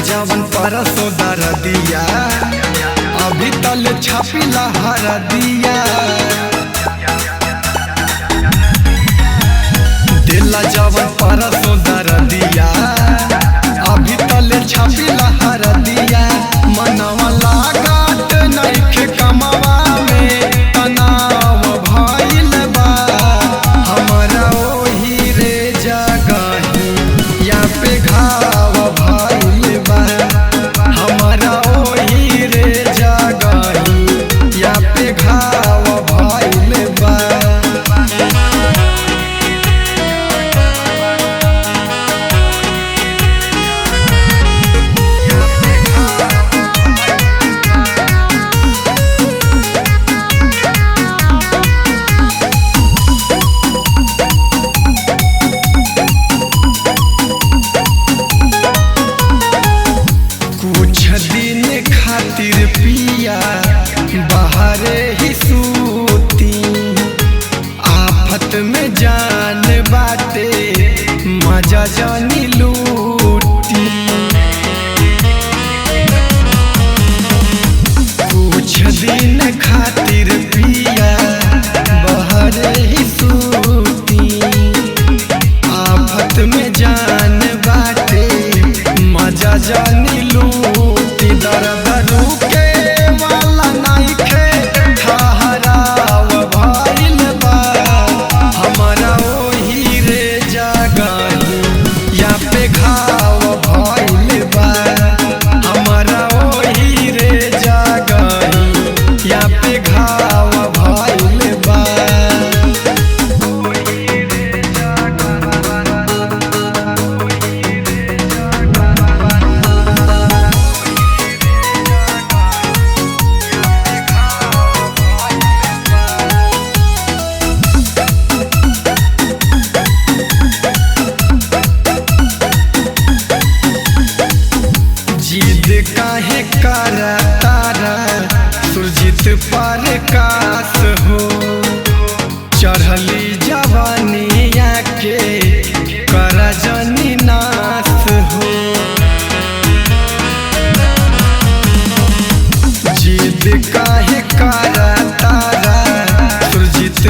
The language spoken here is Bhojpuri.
जवन परसों दर दिया अभी तल छापिला हर दिया दिला जवन परसों दर दिया अभी तल छापिला हर दिया मनवा लागत नइखे कमवा में तनाव भइल बा हमरा ओही रे जगही या पे घाव भइल बा हमरा ओही रे जगही या पे घाव भइल बा। कुछ दिन खातिर पिया बाहरे ही सूती आफत में जान बाटे मजा जानी लूटी कुछ दिन खातिर पिया बाहरे ही सूती आफत में जान बाटे मजा जानी लूटी दर्द रुके वाला नइखे ठहराव भइल बा हमरा ओही रे जगही या पे घाव भइल बा हमरा ओही रे जगही या पे घाव भइल बा। जिद काहे करा तारा सुरजित प्रकाश हो चढ़ली जवानिया के कर जनी नाश हो जिद काहे करा तारा सुरजित